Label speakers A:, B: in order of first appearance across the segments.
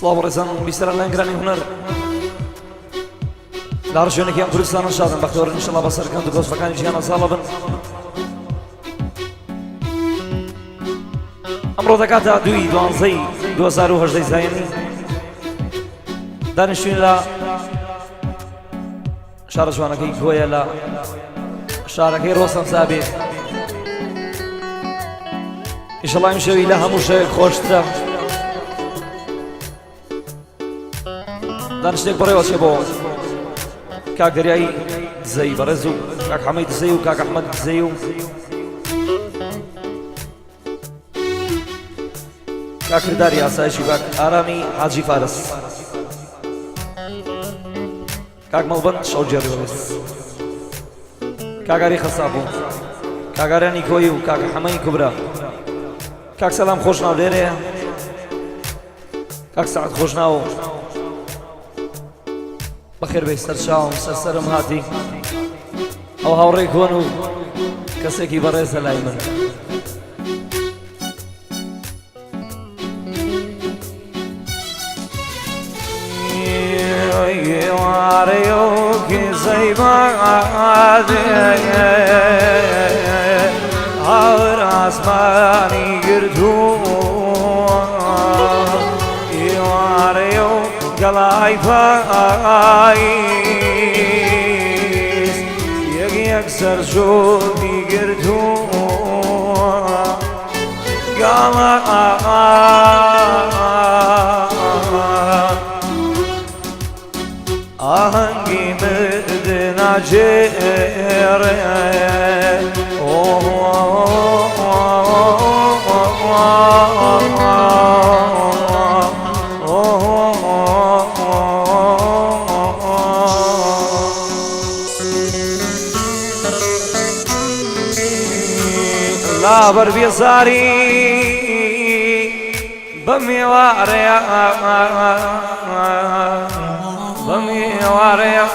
A: سڵاو ڕێزان بیسەران لە ئەنگرانی هونەر لە ڕژێنێکی ئەم کوردستانە شادن بەختەوەرن ئینشەڵا بەسەرکەوت و دۆستەکانی ژیانە ساڵە بن. ئەمڕۆ دەکاتە 2/12/2018 زاینی دانیشتوین لە شارە جوانەکەی کۆیە لە شارەکەی ڕۆستەم سابێ. ئینشەڵا ئەم شەوی لە هەموو شەوێک خۆشترە. دانشتێک بڕێوە چێ بۆ کاک دەریایی دزەی بەڕێز و کاک حەمەی دزەی و کاک ئەحمەد دزەی و کاک کرداری ئاسایشی و کاک ئارامی حاجی فارس، کاک مەڵبەند شەوجێڕی بەڕێز، کاگاری خەسابوو، کاگارانی کۆی و کاک حەمەی کوبرا، کاک سەلام خۆشناو لێرەیە، کاک سەعەد خۆشناو بەخێر بێ سەرچاوم سەرسەرم هاتی ئەو هاوڕێی کۆن و کەسێکی بەڕێزە لای من. هاور ئاسمانی گردووە ئێوارێ و گەڵای پاییز یەک یەک سەرجۆمی گردووە گاڵە ئاهەنگی مردناجێڕێ لابەر بێزاری بە میوارەیە بە میوارەیە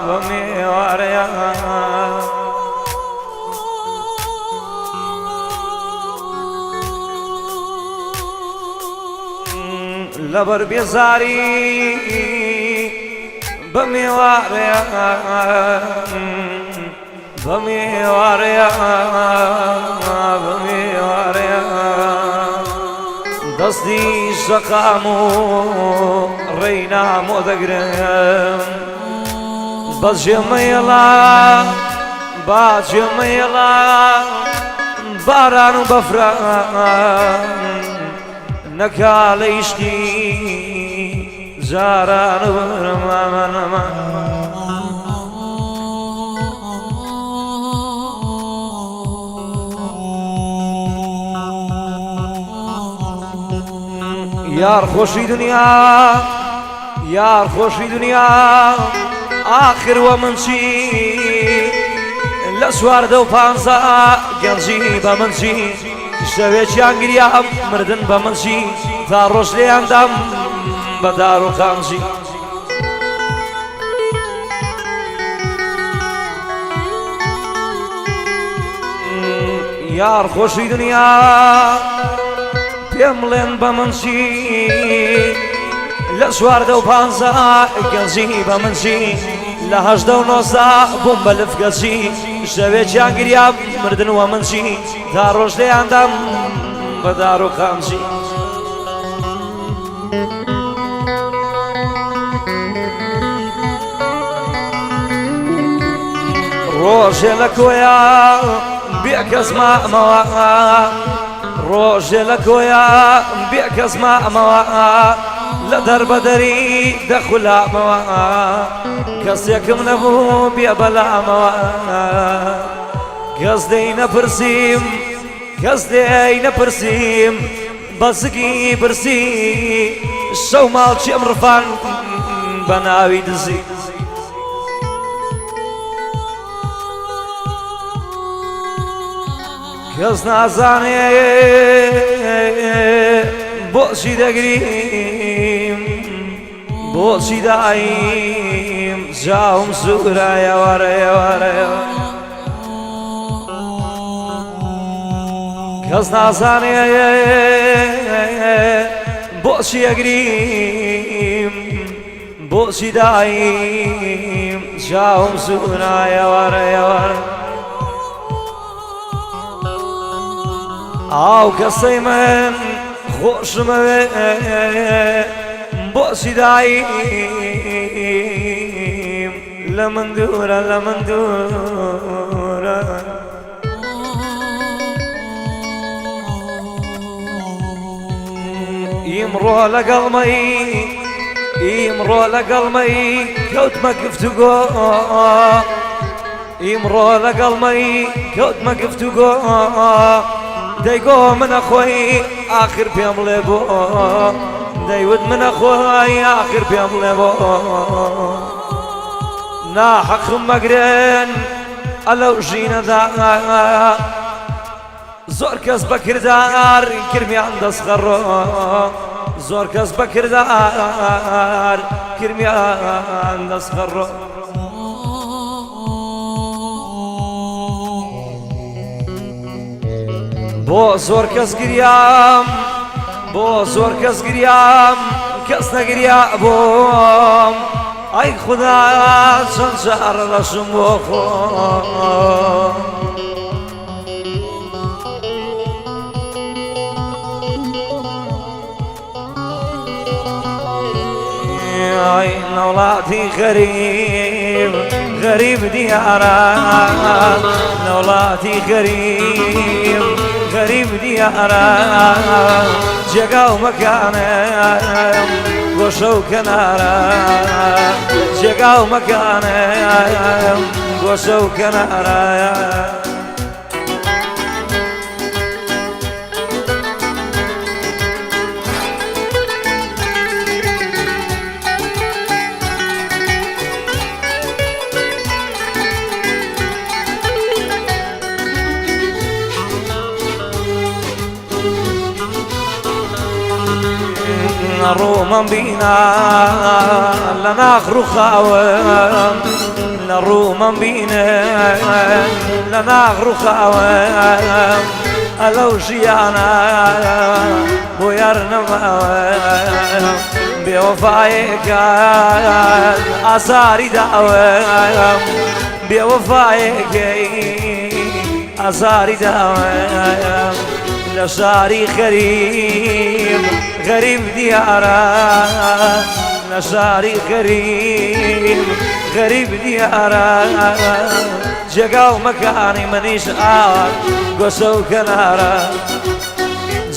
A: بە میوارەیە لەبەر بێزاری بە میوارەیە بە میوارەیە بە میوارەیە دەستی شەقام و ڕێی نامۆ دەگرم بە ژێمەیەڵا با ژێمەیەڵا باران و بەفران نەکا لە عیشقی جاران و بەرمامەنەمە یار خۆشی دنیا یار خۆشی دنیا ئاخر وە من چی لە سواردە و پانزە گەنجی بە من چی شەوێکیان گریام مردن بە من چی تا ڕۆژ لێیاندام بە دار و خانجی یار خۆشی دنیا پێم بڵێن بە من چی لە سواردە و پانزە گەنجی بە من چی لە 18 و 19 بووم بە لفگەچی شەوێکیان گریام مردن وە من چی تا ڕۆژ لێیاندام بە دار و خانجی ڕۆژێ لە کۆیە بێ کەس مامەوە ڕۆژێ لە کۆیە بێ کەس مامەوە لە دەربەدەری دەخولامەوە کەسێکم نەبوو بێ بەلامەوە کەس دەی نەپرسیم کەس دەی نەپرسیم بەزگی برسی شەو ماڵکی ئەم ڕفان بە ناوی دزی کەس نازانێ بۆچی دەگریم بۆچی دایم جاوم سوورایە وەرەیە وەرەیە کەس نازانێ بۆ بۆچی ئەگریم بۆچی دایم چاوم سوونایەوەڕێوەڕ ئاو کەسەی من خۆشمەوێ بۆچی دایم لە من دوورە لە من دوورە ئیمڕۆ لەگەڵمەی کەوتمە گفتوگۆ ئیمڕۆ لەگەڵمەی کەوتمە گفتوگۆ دەیگۆ منە خۆی ئاخر پێم بڵێ بۆ دەیوت منە خۆی ئاخر پێم بڵێ بۆ ناحەقم مەگرن ئەلەو ژینەدا زۆر کەس بە کردار کرمیان دەستخەڕۆ زۆر کەس بە کردار کرمیان دەستخەڕۆ بۆ زۆر کەس گریام بۆ زۆر کەس گریام کەس نەگریا بۆم ئای خودا چەند جار لەشم بۆ خۆم ئای نەوڵاتی غەریب غەریب دیارە نەوڵاتی غەریب غەریب دیارە جێگا و مەکانم گۆشە و کەنارە جێگا و مەکانم گۆشە و کەنارە نەڕوومەم بینە لە ناخر و خاوەن نەڕوومەم بینە لە ناخر و خاوەن ئەلەو ژیانە بۆ یار نەماوە بێوەفایەکە ئازاری داوە بێوەفایەکەی ئازاری داوە لە شاری غەریب غەریب دیارە لە شاری غەریب غەریب دیارە جێگا و مەکانی منیش ئاوە گۆشە و کەنارە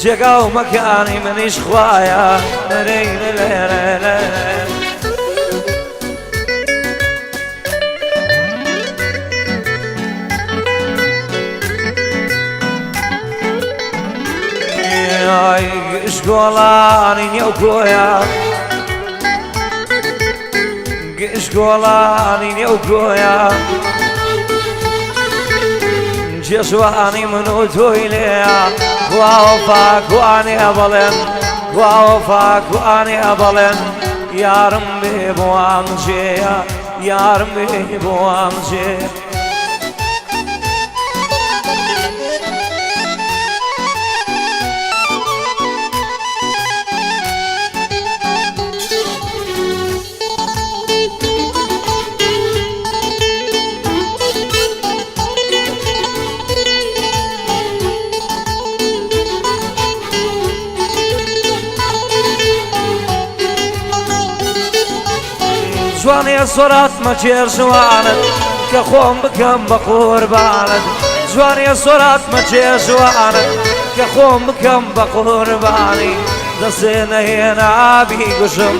A: جێگا و مەکانی منیش خوایە لەرەی لەرە گشتگۆڵانی نێو کۆیە گشتگۆڵانی نێو کۆیە جێژوانی من و تۆی لێە خواوەفا کوانێ بەڵێن خواوەفا کوانێ بەڵێن یارم بێ بۆ ئەم جێیە یارم بێ بۆ ئەم جێ جوانێ سۆرات مەچێر جوانت کە خۆم بکەم بە قوربانت جوانێ سۆرات مەچێر جوانت کە خۆم بکەم بە قوربانی دەسێ نەهێنابی گوشم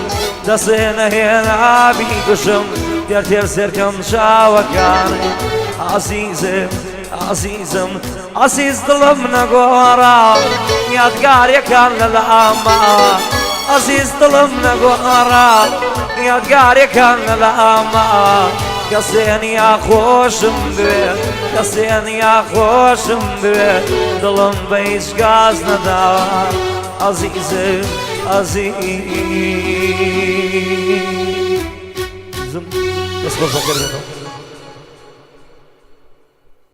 A: دەسێ نەهێنابی گوشم دێر سێرکەم چاوەکانی عەزیزم عەزیزم عەزیز دڵم نەگۆڕا یادگاریەکان لە لاماوە عەزیز دڵم نەگۆڕا یادگاریەکان لە لاماوە کەسێنیا خۆشم بێ کەسێنیا خۆشم بێ دڵم بە هیچ گاز نەداوە عەزیزم عەزیزم دەست بەفەکردنەوە